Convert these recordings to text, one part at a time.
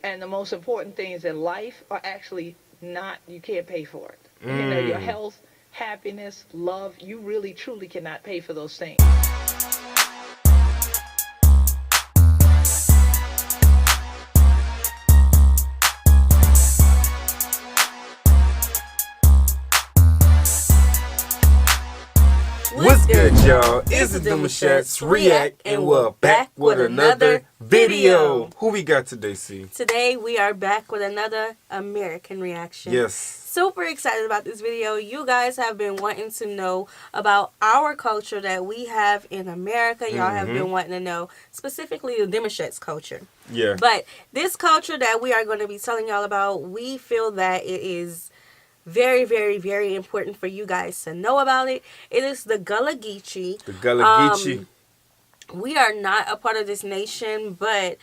And the most important things in life are actually not, you can't pay for it. You know, your health, happiness, love, you really truly cannot pay for those things. What's good, y'all? It's the Demouchets React, and we're back with another video. Who we got today, C? Today we are back with another American reaction. Yes. Super excited about this video. You guys have been wanting to know about our culture that we have in America. Y'all have been wanting to know specifically the Demouchets culture. Yeah. But this culture that we are going to be telling y'all about, we feel that it is very, very, very important for you guys to know about it. It is the Gullah Geechee. The Gullah Geechee. We are not a part of this nation, but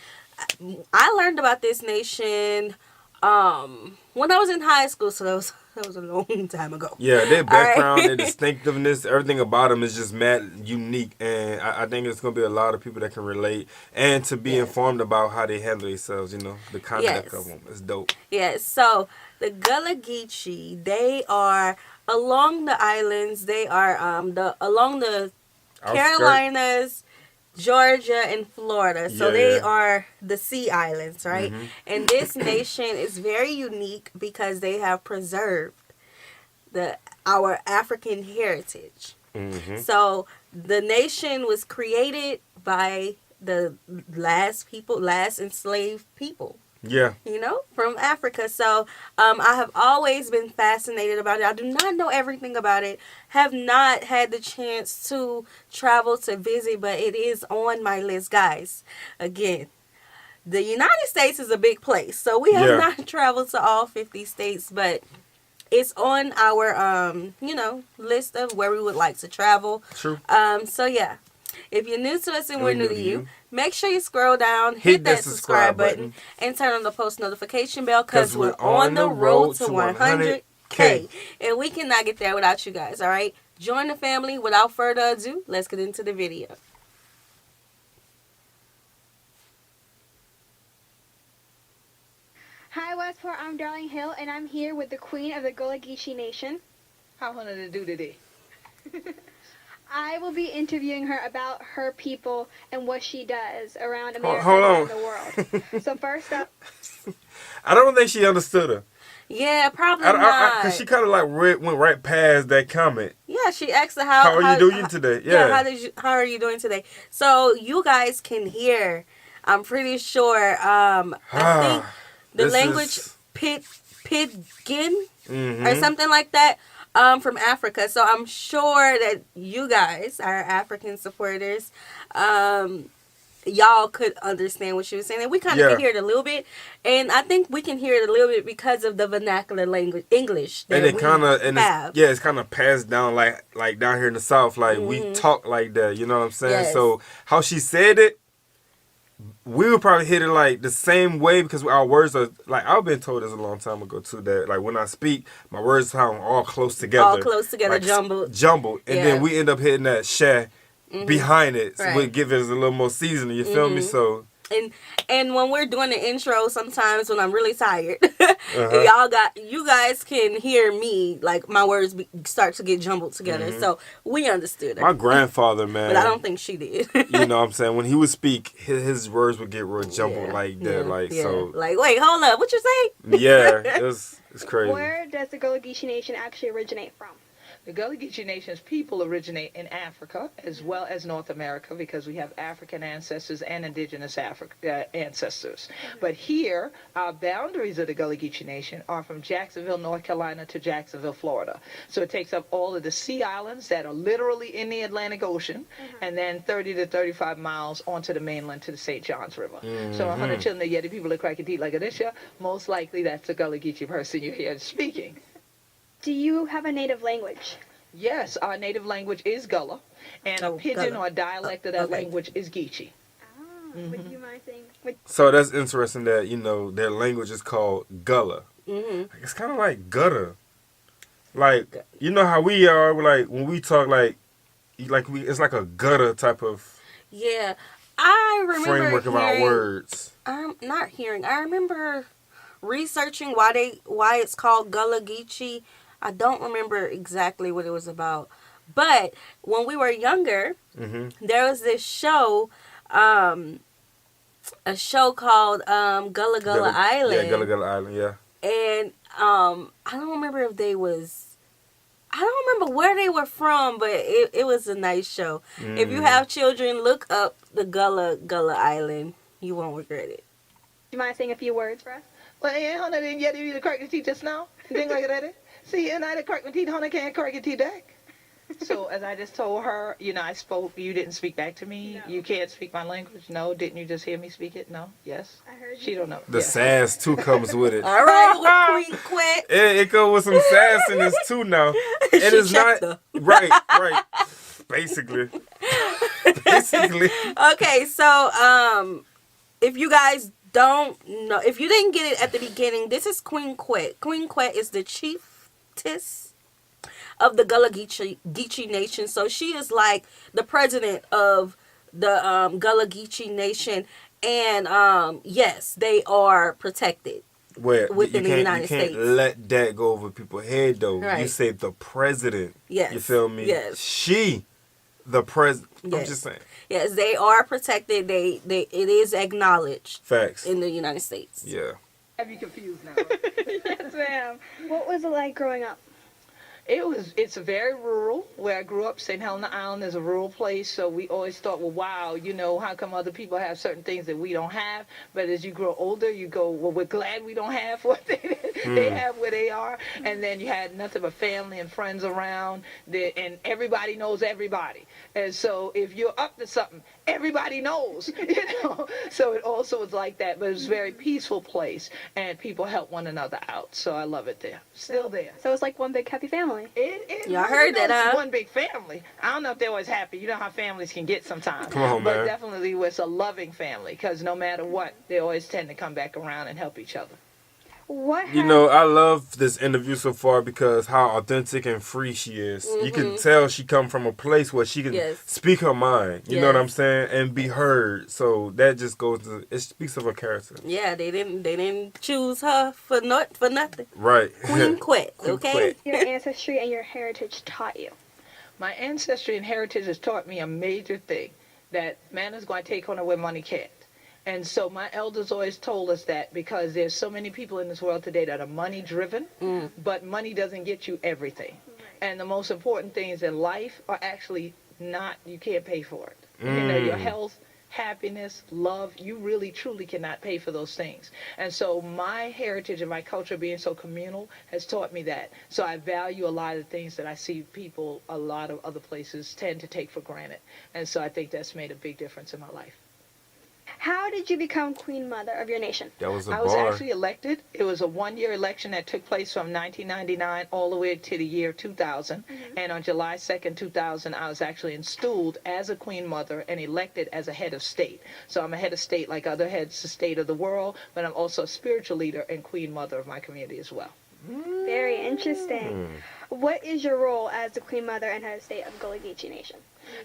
I learned about this nation when I was in high school, so that was a long time ago. Yeah, their background, their distinctiveness, everything about them is just mad unique, and I think it's going to be a lot of people that can relate and to be informed about how they handle themselves, you know, the conduct of them. It's dope. Yes, so the Gullah Geechee, they are along the islands. They are along the Carolinas, Georgia, and Florida. So they are the sea islands, right? And this nation is very unique because they have preserved our African heritage. So the nation was created by the last enslaved people. Yeah. You know, from Africa. So I have always been fascinated about it. I do not know everything about it. Have not had the chance to travel to visit, but it is on my list, guys. Again, the United States is a big place. So we have not traveled to all 50 states, but it's on our, list of where we would like to travel. True. So, yeah. If you're new to us and we're new to you, make sure you scroll down, hit that subscribe button, and turn on the post notification bell because we're on the road to 100K. And we cannot get there without you guys, all right? Join the family. Without further ado, let's get into the video. Hi Westport, I'm Darling Hill, and I'm here with the Queen of the Gullah Geechee Nation. How wanted to do today? I will be interviewing her about her people and what she does around America Hold on. and the world. So first up, I don't think she understood her. Yeah, probably not. Because she kind of like went right past that comment. Yeah, she asked her how are you doing today? Yeah, how are you doing today? So you guys can hear, I'm pretty sure, I think the language Pidgin or something like that. From Africa. So I'm sure that you guys, our African supporters, y'all could understand what she was saying. And we kind of can hear it a little bit. And I think we can hear it a little bit because of the vernacular language, English that it's kind of passed down like down here in the South. Like we talk like that, you know what I'm saying? Yes. So how she said it, we would probably hit it like the same way because our words are like, I've been told this a long time ago too, that like when I speak, my words sound all close together. All close together, like, jumbled. And then we end up hitting that share behind it. So we give it a little more seasoning, you feel me? So and when we're doing the intro, sometimes when I'm really tired, you guys can hear me, like my words start to get jumbled together. So we understood her. My grandfather, man. But I don't think she did. You know what I'm saying? When he would speak, his words would get real jumbled like that. So like, wait, hold up, what you say? Yeah, it's crazy. Where does the Gullah Geechee Nation actually originate from? The Gullah Geechee Nation's people originate in Africa as well as North America because we have African ancestors and indigenous ancestors. But here, our boundaries of the Gullah Geechee Nation are from Jacksonville, North Carolina to Jacksonville, Florida. So it takes up all of the sea islands that are literally in the Atlantic Ocean and then 30 to 35 miles onto the mainland to the St. Johns River. So 100 children, the people that crack a teeth like a disya, most likely that's a Gullah Geechee person you hear speaking. Do you have a native language? Yes, our native language is Gullah, and a pidgin or dialect of that language is Geechee. Would you mind saying? So that's interesting that, you know, their language is called Gullah. It's kind of like gutter. Like, you know how we are, like, when we talk, it's like a gutter type of Yeah, I remember framework of our words. I'm not hearing. I remember researching why it's called Gullah Geechee. I don't remember exactly what it was about. But when we were younger, there was this show, a show called Gullah Gullah Island. Yeah, Gullah Gullah Island, yeah. And I don't remember if they was, I don't remember where they were from, but it was a nice show. If you have children, look up the Gullah Gullah Island. You won't regret it. Do you mind saying a few words for us? Well, Hannah didn't get you to correct your teeth just now. Thing like that. See, and I didn't correct my teeth. Hannah can't correct your teeth back. So as I just told her, I spoke. You didn't speak back to me. No. You can't speak my language. No, didn't you just hear me speak it? No, yes. I heard you. She don't know. The Yes. sass too comes with it. All right, with Queen Quet. It goes with some sass in this too now. It is not right. Basically. Okay, so if you guys don't know, if you didn't get it at the beginning, this is Queen Quet. Queen Quet is the chiefess of the Gullah Geechee Nation. So she is like the president of the Gullah Geechee Nation, and yes, they are protected. Within the United States. You can't let that go over people's head, though. Right. You say the president. Yes. You feel me? Yes. She, the president. Yes. I'm just saying. Yes, they are protected. It is acknowledged Facts. in the United States. Yeah. Have you confused now? Yes, ma'am. What was it like growing up? It's very rural. Where I grew up, St. Helena Island is a rural place, so we always thought, well, wow, how come other people have certain things that we don't have? But as you grow older, you go, well, we're glad we don't have what they have where they are. And then you had nothing but family and friends around, and everybody knows everybody. And so if you're up to something, everybody knows, So it also was like that, but it's a very peaceful place, and people help one another out. So I love it there. Still there. So it's like one big happy family. Y'all heard that, it's huh? one big family. I don't know if they're always happy. You know how families can get sometimes. Come on, but man. definitely it's a loving family, because no matter what, they always tend to come back around and help each other. I love this interview so far because how authentic and free she is. You can tell she come from a place where she can speak her mind. You know what I'm saying, and be heard. So that just it speaks of her character. Yeah, they didn't choose her for nothing. Right. Queen Quet, okay? Your ancestry and your heritage taught you. My ancestry and heritage has taught me a major thing, that man is going to take on where money can't. And so my elders always told us that, because there's so many people in this world today that are money driven, but money doesn't get you everything. Right. And the most important things in life are actually not, you can't pay for it. Your health, happiness, love, you really truly cannot pay for those things. And so my heritage and my culture being so communal has taught me that. So I value a lot of things that I see people, a lot of other places tend to take for granted. And so I think that's made a big difference in my life. How did you become Queen Mother of your nation? That was a I was bar. actually elected. It was a one-year election that took place from 1999 all the way to the year 2000. And on July 2nd, 2000, I was actually installed as a Queen Mother and elected as a head of state. So I'm a head of state like other heads of state of the world, but I'm also a spiritual leader and Queen Mother of my community as well. Very interesting. What is your role as the Queen Mother and head of state of Gullah Geechee Nation?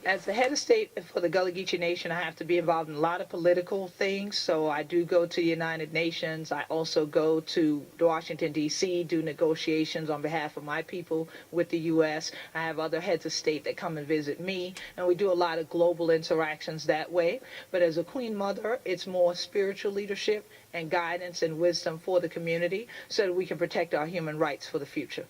As the head of state for the Gullah Geechee Nation, I have to be involved in a lot of political things. So I do go to the United Nations. I also go to Washington, D.C., do negotiations on behalf of my people with the U.S. I have other heads of state that come and visit me, and we do a lot of global interactions that way. But as a Queen Mother, it's more spiritual leadership and guidance and wisdom for the community so that we can protect our human rights for the future.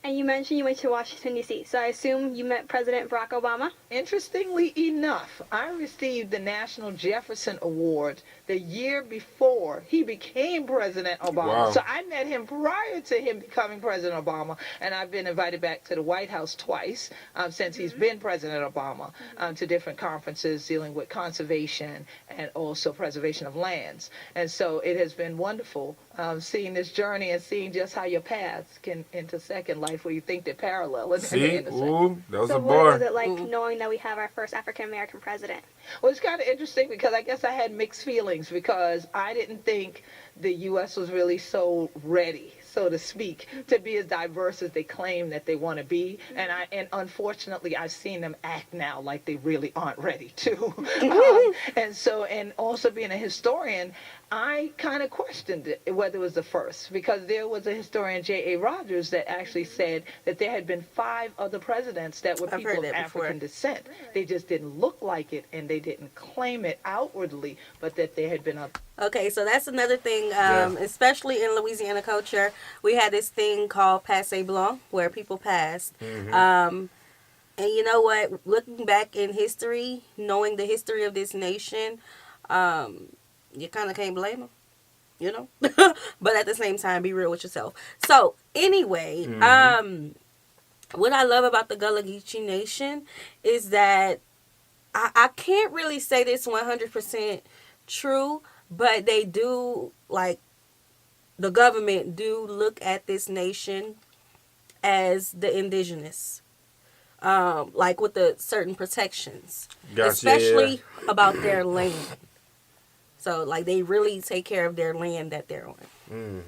And you mentioned you went to Washington, D.C., so I assume you met President Barack Obama? Interestingly enough, I received the National Jefferson Award the year before he became President Obama. Wow. So I met him prior to him becoming President Obama, and I've been invited back to the White House twice since he's been President Obama to different conferences dealing with conservation and also preservation of lands. And so it has been wonderful seeing this journey and seeing just how your paths can intersect in life where you think they're parallel. And See? they intersect. Ooh, that was So a what bar. was it like knowing that we have our first African-American president? Well, it's kind of interesting because I guess I had mixed feelings because I didn't think the U.S. was really so ready, so to speak, to be as diverse as they claim that they want to be. And unfortunately, I've seen them act now like they really aren't ready to. And also being a historian, I kind of questioned it, whether it was the first, because there was a historian, J.A. Rogers, that actually said that there had been 5 other presidents that were people of African descent. They just didn't look like it, and they didn't claim it outwardly, but that there had been a... Okay, so that's another thing, especially in Louisiana culture. We had this thing called Passe Blanc, where people passed. And you know what? Looking back in history, knowing the history of this nation, you kind of can't blame them, you know? But at the same time, be real with yourself. So, anyway, what I love about the Gullah Geechee Nation is that I can't really say this 100% true, but they do, like, the government do look at this nation as the indigenous, like with the certain protections, especially about their land. So, like, they really take care of their land that they're on.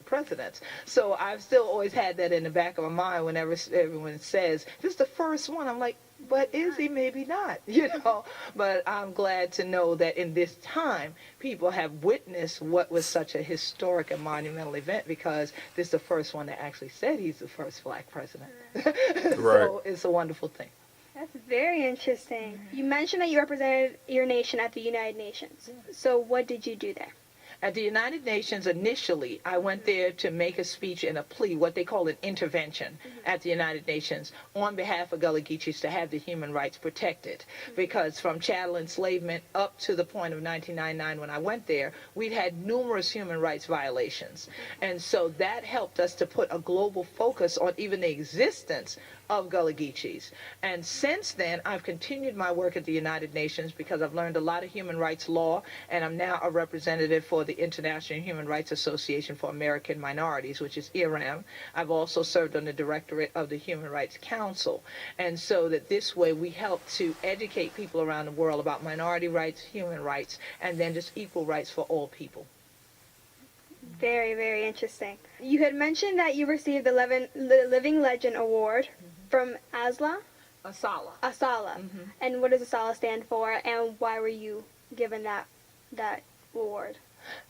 Presidents. So I've still always had that in the back of my mind whenever everyone says, this is the first one. I'm like, but is he? Maybe not, you know. But I'm glad to know that in this time, people have witnessed what was such a historic and monumental event, because this is the first one that actually said he's the first black president. So it's a wonderful thing. That's very interesting. You mentioned that you represented your nation at the United Nations. So what did you do there? At the United Nations, initially, I went there to make a speech and a plea, what they call an intervention at the United Nations, on behalf of Gullah Geechees to have the human rights protected. Because from chattel enslavement up to the point of 1999 when I went there, we'd had numerous human rights violations. And so that helped us to put a global focus on even the existence of Gullah Geechees. And since then, I've continued my work at the United Nations because I've learned a lot of human rights law, and I'm now a representative for the International Human Rights Association for American Minorities, which is IRAM. I've also served on the directorate of the Human Rights Council. And so that this way we help to educate people around the world about minority rights, human rights, and then just equal rights for all people. Very, very interesting. You had mentioned that you received the Living Legend Award from ASLA? Asala. Asala. And what does Asala stand for, and why were you given that award?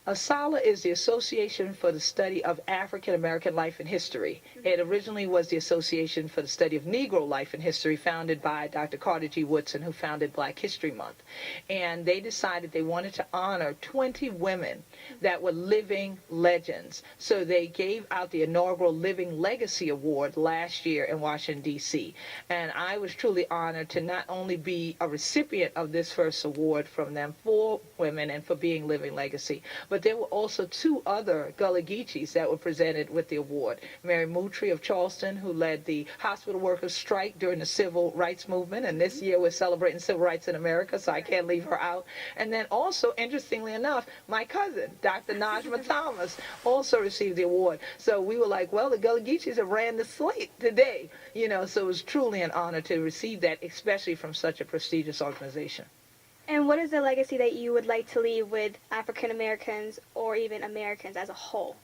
ASALA is the Association for the Study of African American Life and History. It originally was the Association for the Study of Negro Life and History, founded by Dr. Carter G. Woodson, who founded Black History Month. And they decided they wanted to honor 20 women that were living legends. So they gave out the inaugural Living Legacy Award last year in Washington, D.C. And I was truly honored to not only be a recipient of this first award from them for women and for being living legacy, but there were also 2 other Gullah Geechees that were presented with the award. Mary Moultrie of Charleston, who led the hospital workers strike during the civil rights movement, and this year we're celebrating civil rights in America, so I can't leave her out. And then also, interestingly enough, my cousin, Dr. Najma Thomas, also received the award. So we were like, well, the Gullah Geechees have ran the slate today, you know, so it was truly an honor to receive that, especially from such a prestigious organization. And what is the legacy that you would like to leave with African Americans or even Americans as a whole?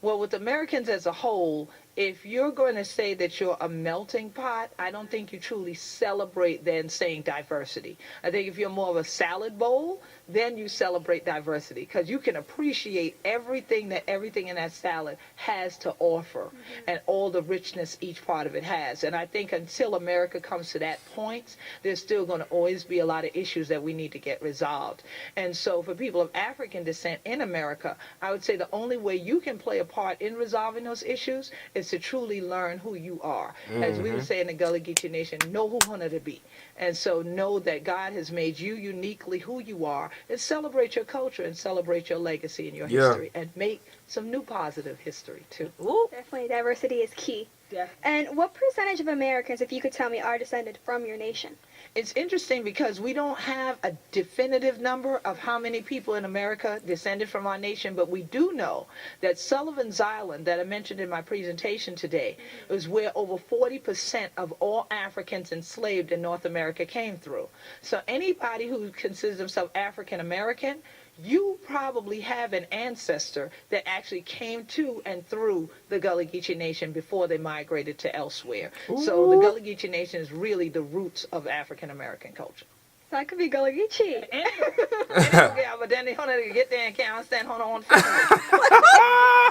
Well, with Americans as a whole, if you're going to say that you're a melting pot, I don't think you truly celebrate then saying diversity. I think if you're more of a salad bowl, then you celebrate diversity, because you can appreciate everything in that salad has to offer and all the richness each part of it has. And I think until America comes to that point, there's still going to always be a lot of issues that we need to get resolved. And so for people of African descent in America, I would say the only way you can play a part in resolving those issues is to truly learn who you are. As we would say in the Gullah Geechee Nation, know who hunter to be. And so know that God has made you uniquely who you are, and celebrate your culture and celebrate your legacy and your history, and make some new positive history too. Definitely, diversity is key. Yeah. And what percentage of Americans, if you could tell me, are descended from your nation? It's interesting because we don't have a definitive number of how many people in America descended from our nation, but we do know that Sullivan's Island, that I mentioned in my presentation today, was where over 40% of all Africans enslaved in North America came through. So anybody who considers themselves African American, you probably have an ancestor that actually came to and through the Gullah Geechee Nation before they migrated to elsewhere. Ooh. So the Gullah Geechee Nation is really the roots of African American culture. So I could be Gullah Geechee. Yeah, but then they want to get there and can't understand on own family.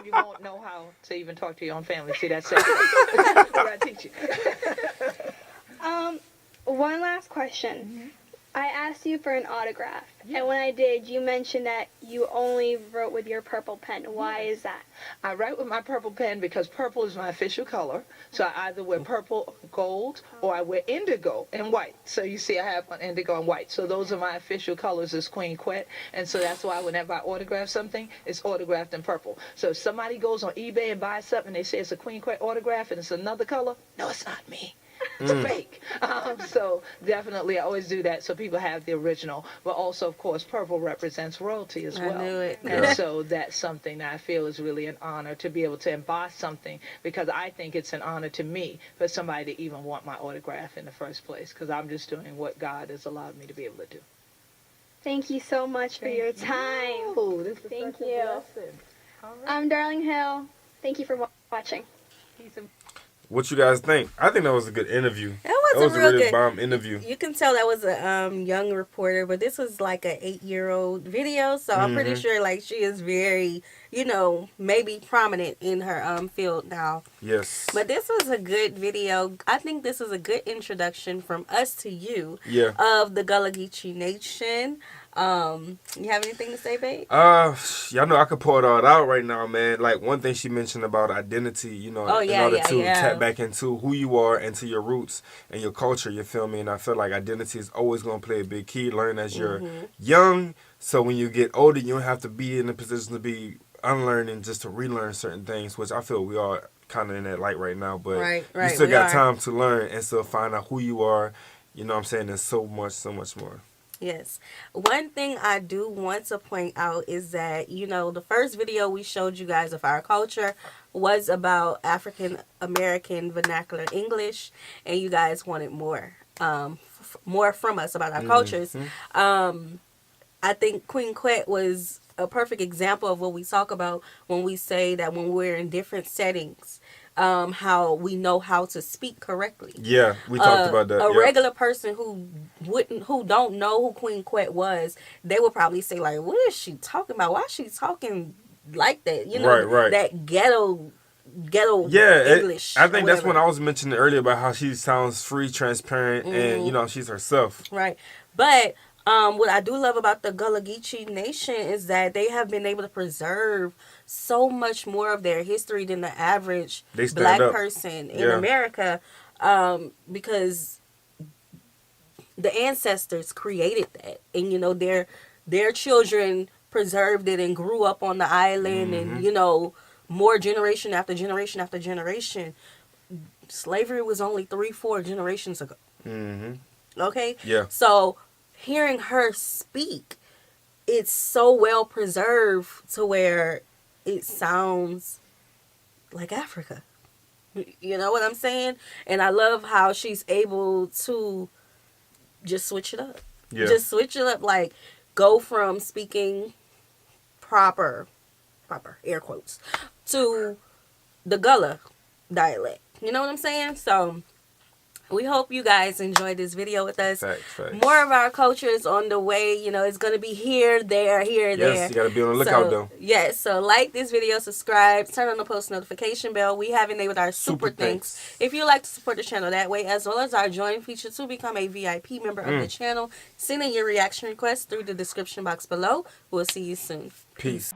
You won't know how to even talk to your own family. See, that's it. What I teach you. One last question. Mm-hmm. I asked you for an autograph, Yeah. and when I did, you mentioned that you only wrote with your purple pen. Why is that? I write with my purple pen because purple is my official color. So I either wear purple, gold, or I wear indigo and white. So you see I have on indigo and white. So those are my official colors as Queen Quet. And so that's why whenever I autograph something, it's autographed in purple. So if somebody goes on eBay and buys something and they say it's a Queen Quet autograph and it's another color, no, it's not me. It's a fake. So definitely I always do that so people have the original. But also, of course, purple represents royalty as well. I knew it. And so that's something that I feel is really an honor to be able to emboss something, because I think it's an honor to me for somebody to even want my autograph in the first place, because I'm just doing what God has allowed me to be able to do. Thank you so much for your time. Oh, this is Thank such a you. blessing. All right. I'm Darling Hill. Thank you for watching. Peace and What you guys think? I think that was a good interview. That was a a real really good bomb interview. You can tell that was a young reporter, but this was like a 8-year-old video, so I'm pretty sure like she is very, maybe prominent in her field now. Yes. But this was a good video. I think this is a good introduction from us to you Yeah. of the Gullah Geechee Nation. You have anything to say, babe? Y'all know I could pour it all out right now, man. Like one thing she mentioned about identity, in order to tap back into who you are and to your roots and your culture, you feel me? And I feel like identity is always going to play a big key. Learn as you're young, so when you get older, you don't have to be in a position to be unlearning just to relearn certain things, which I feel we are kind of in that light right now. But you still got time to learn and still find out who you are. You know what I'm saying? There's so much more. Yes. One thing I do want to point out is that, the first video we showed you guys of our culture was about African American vernacular English, and you guys wanted more from us about our cultures. I think Queen Quet was a perfect example of what we talk about when we say that when we're in different settings, how we know how to speak correctly. Yeah, we talked about that. A regular person who don't know who Queen Quet was, they would probably say like, "What is she talking about? Why is she talking like that?" Right. That ghetto English. I think that's when I was mentioning earlier about how she sounds free, transparent, and she's herself. Right, but. What I do love about the Gullah Geechee Nation is that they have been able to preserve so much more of their history than the average black person in America, because the ancestors created that, and their children preserved it and grew up on the island, and more generation after generation after generation. Slavery was only 3-4 generations ago. Okay. Yeah. So. Hearing her speak, it's so well preserved to where it sounds like Africa. You know what I'm saying? And I love how she's able to just switch it up. Yeah. Just switch it up, like go from speaking proper air quotes to the Gullah dialect. You know what I'm saying? So we hope you guys enjoyed this video with us. Facts. More of our culture is on the way. It's going to be here, there, there. Yes, you got to be on the lookout, though. Yes, so like this video, subscribe, turn on the post notification bell. We have enabled our super thanks. If you'd like to support the channel that way, as well as our join feature to become a VIP member of the channel, send in your reaction requests through the description box below. We'll see you soon. Peace.